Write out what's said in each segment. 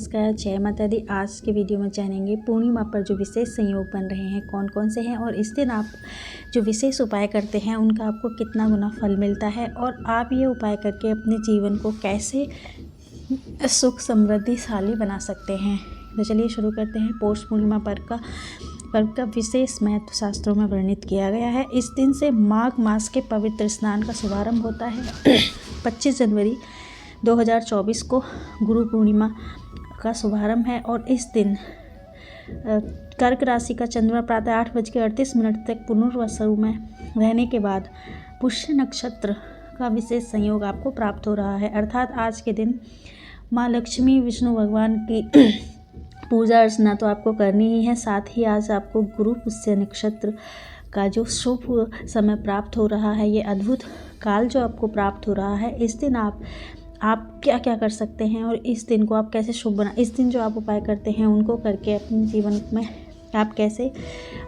नमस्कार, जय माता दी। आज के वीडियो में जानेंगे पूर्णिमा पर जो विशेष संयोग बन रहे हैं कौन कौन से हैं और इस दिन आप जो विशेष उपाय करते हैं उनका आपको कितना गुना फल मिलता है और आप ये उपाय करके अपने जीवन को कैसे सुख समृद्धिशाली बना सकते हैं। तो चलिए शुरू करते हैं। पौष पूर्णिमा पर्व का विशेष महत्व शास्त्रों में वर्णित किया गया है। इस दिन से माघ मास के पवित्र स्नान का शुभारंभ होता है। 25 जनवरी 2024 को गुरु पूर्णिमा का शुभारंभ है और इस दिन कर्क राशि का चंद्रमा प्रातः 8:38 तक पुनर्वसु में रहने के बाद पुष्य नक्षत्र का विशेष संयोग आपको प्राप्त हो रहा है। अर्थात आज के दिन माँ लक्ष्मी विष्णु भगवान की पूजा अर्चना तो आपको करनी ही है, साथ ही आज आपको गुरु पुष्य नक्षत्र का जो शुभ समय प्राप्त हो रहा है, ये अद्भुत काल जो आपको प्राप्त हो रहा है, इस दिन आप क्या क्या कर सकते हैं और इस दिन को आप कैसे शुभ इस दिन जो आप उपाय करते हैं उनको करके अपने जीवन में आप कैसे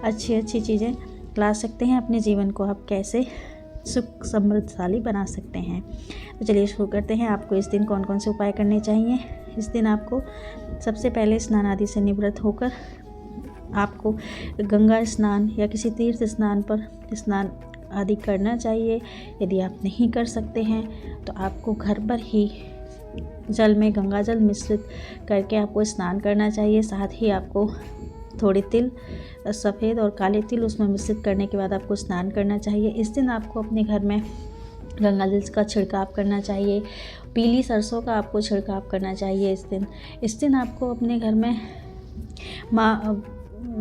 अच्छी चीज़ें ला सकते हैं, अपने जीवन को आप कैसे सुख समृद्धशाली बना सकते हैं। तो चलिए शुरू करते हैं। आपको इस दिन कौन कौन से उपाय करने चाहिए। इस दिन आपको सबसे पहले स्नान आदि से निवृत्त होकर आपको गंगा स्नान या किसी तीर्थ स्नान पर स्नान आदि करना चाहिए। यदि आप नहीं कर सकते हैं तो आपको घर पर ही जल में गंगा जल मिश्रित करके आपको स्नान करना चाहिए। साथ ही आपको थोड़े तिल, सफ़ेद और काले तिल उसमें मिश्रित करने के बाद आपको स्नान करना चाहिए। इस दिन आपको अपने घर में गंगा जल का छिड़काव करना चाहिए। पीली सरसों का आपको छिड़काव करना चाहिए। इस दिन आपको अपने घर में माँ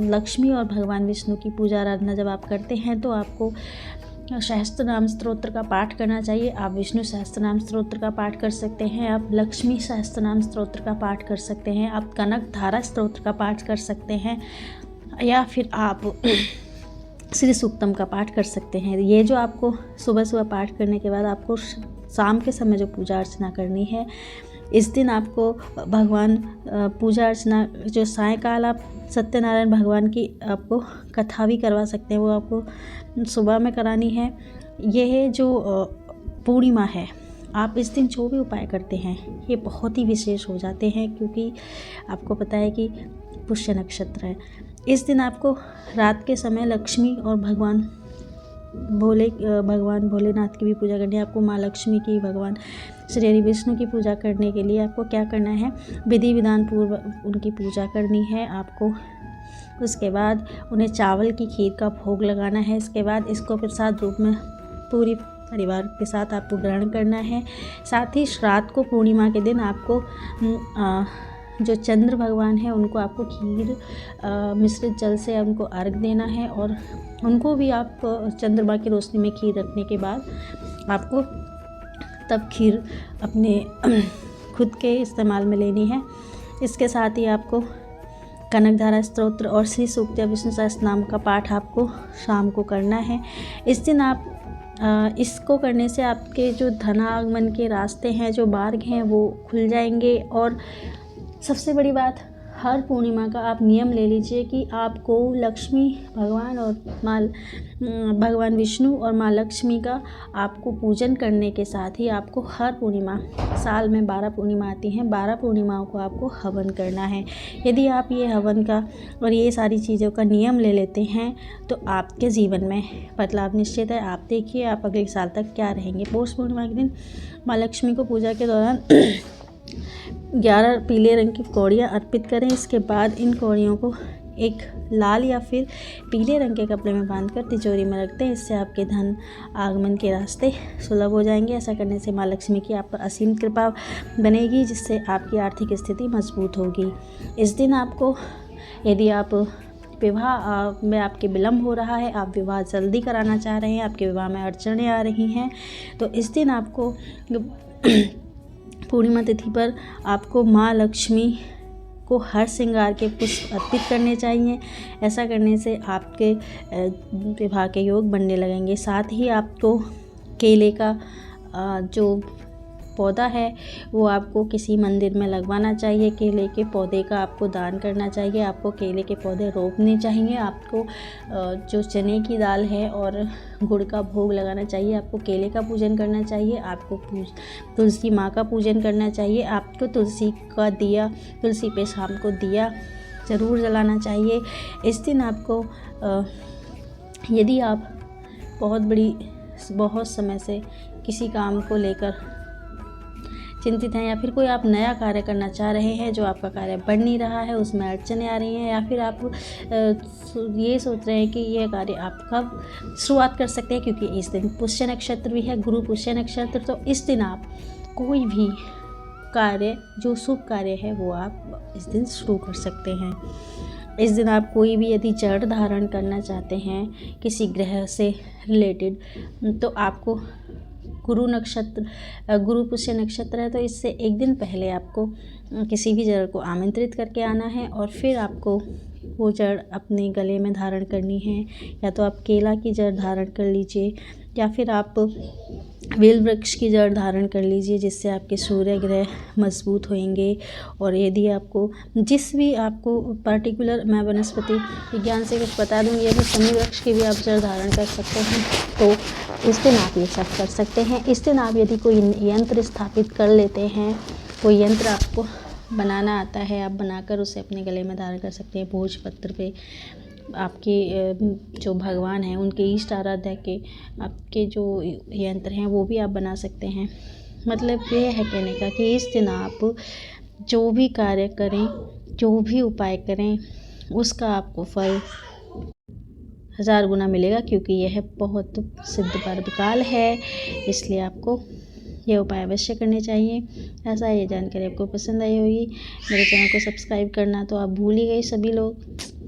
लक्ष्मी और भगवान विष्णु की पूजा आराधना जब आप करते हैं तो आपको सहस्त्र नाम स्तोत्र का पाठ करना चाहिए। आप विष्णु सहस्त्र नाम स्तोत्र का पाठ कर सकते हैं, आप लक्ष्मी सहस्त्र नाम स्तोत्र का पाठ कर सकते हैं, आप कनक धारा स्तोत्र का पाठ कर सकते हैं या फिर आप श्री सूक्तम का पाठ कर सकते हैं। ये जो आपको सुबह पाठ करने के बाद आपको शाम के समय जो पूजा अर्चना करनी है, इस दिन आपको भगवान पूजा अर्चना जो सायंकाल आप सत्यनारायण भगवान की आपको कथा भी करवा सकते हैं, वो आपको सुबह में करानी है। यह जो पूर्णिमा है, आप इस दिन जो भी उपाय करते हैं ये बहुत ही विशेष हो जाते हैं, क्योंकि आपको पता है कि पुष्य नक्षत्र है। इस दिन आपको रात के समय लक्ष्मी और भगवान भोलेनाथ की भी पूजा करनी है। आपको माँ लक्ष्मी की, भगवान श्री हरि विष्णु की पूजा करने के लिए आपको क्या करना है, विधि विधान पूर्वक उनकी पूजा करनी है। आपको उसके बाद उन्हें चावल की खीर का भोग लगाना है। इसके बाद इसको प्रसाद रूप में पूरी परिवार के साथ आपको ग्रहण करना है। साथ ही रात को पूर्णिमा के दिन आपको जो चंद्र भगवान है उनको आपको खीर मिश्रित जल से उनको अर्घ देना है और उनको भी आप चंद्रमा की रोशनी में खीर रखने के बाद आपको तब खीर अपने खुद के इस्तेमाल में लेनी है। इसके साथ ही आपको कनक धारा स्तोत्र और श्री सूक्त या विष्णु सहस्त्र नाम का पाठ आपको शाम को करना है। इस दिन आप इसको करने से आपके जो धनागमन के रास्ते हैं, जो मार्ग हैं, वो खुल जाएंगे। और सबसे बड़ी बात, हर पूर्णिमा का आप नियम ले लीजिए कि आपको लक्ष्मी भगवान और भगवान विष्णु और माँ लक्ष्मी का आपको पूजन करने के साथ ही आपको हर पूर्णिमा, साल में 12 पूर्णिमा आती हैं, 12 पूर्णिमाओं को आपको हवन करना है। यदि आप ये हवन का और ये सारी चीज़ों का नियम ले लेते हैं तो आपके जीवन में बदलाव निश्चित है। आप देखिए आप अगले साल तक क्या रहेंगे। पौष पूर्णिमा के दिन माँ लक्ष्मी को पूजा के दौरान 11 पीले रंग की कौड़ियाँ अर्पित करें। इसके बाद इन कौड़ियों को एक लाल या फिर पीले रंग के कपड़े में बांधकर तिजोरी में रख दें। इससे आपके धन आगमन के रास्ते सुलभ हो जाएंगे। ऐसा करने से माँ लक्ष्मी की आप पर असीम कृपा बनेगी, जिससे आपकी आर्थिक स्थिति मजबूत होगी। इस दिन आपको, यदि आप विवाह में आपके विलम्ब हो रहा है, आप विवाह जल्दी कराना चाह रहे हैं, आपके विवाह में अड़चनें आ रही हैं, तो इस दिन आपको पूर्णिमा तिथि पर आपको माँ लक्ष्मी को हर श्रृंगार के पुष्प अर्पित करने चाहिए। ऐसा करने से आपके विवाह के योग बनने लगेंगे। साथ ही आपको केले का जो पौधा है वो आपको किसी मंदिर में लगवाना चाहिए। केले के पौधे का आपको दान करना चाहिए। आपको केले के पौधे रोपने चाहिए। आपको जो चने की दाल है और गुड़ का भोग लगाना चाहिए। आपको केले का पूजन करना चाहिए। आपको तुलसी माँ का पूजन करना चाहिए। आपको तुलसी का दिया, तुलसी पे शाम को दिया ज़रूर जलाना चाहिए। इस दिन आपको यदि आप बहुत समय से किसी काम को लेकर चिंतित हैं, या फिर कोई आप नया कार्य करना चाह रहे हैं, जो आपका कार्य बढ़ नहीं रहा है, उसमें अड़चनें आ रही हैं, या फिर आप ये सोच रहे हैं कि यह कार्य आप कब शुरुआत कर सकते हैं, क्योंकि इस दिन पुष्य नक्षत्र भी है, गुरु पुष्य नक्षत्र। तो इस दिन आप कोई भी कार्य, जो शुभ कार्य है, वो आप इस दिन शुरू कर सकते हैं। इस दिन आप कोई भी यदि जड़ धारण करना चाहते हैं किसी ग्रह से रिलेटेड, तो आपको गुरु पुष्य नक्षत्र है, तो इससे एक दिन पहले आपको किसी भी जड़ को आमंत्रित करके आना है और फिर आपको वो जड़ अपने गले में धारण करनी है। या तो आप केला की जड़ धारण कर लीजिए, या फिर आप बेल वृक्ष की जड़ धारण कर लीजिए, जिससे आपके सूर्य ग्रह मजबूत होंगे। और यदि आपको जिस भी आपको पर्टिकुलर, मैं वनस्पति विज्ञान से कुछ बता दूँगी, यदि शमी वृक्ष की भी आप जड़ धारण कर सकते हैं, तो इस दिन आप ये सब कर सकते हैं। इस दिन आप यदि कोई यंत्र स्थापित कर लेते हैं, कोई यंत्र आपको बनाना आता है, आप बनाकर उसे अपने गले में धारण कर सकते हैं। भोजपत्र पे आपके जो भगवान हैं, उनके इष्ट आराध्य के आपके जो यंत्र हैं, वो भी आप बना सकते हैं। मतलब ये है कहने का कि इस दिन आप जो भी कार्य करें, जो भी उपाय करें, उसका आपको फल 1000 गुना मिलेगा, क्योंकि यह बहुत सिद्ध पर्व काल है। इसलिए आपको ये उपाय अवश्य करने चाहिए। ऐसा ये जानकारी आपको पसंद आई होगी। मेरे चैनल को सब्सक्राइब करना तो आप भूल ही गए सभी लोग।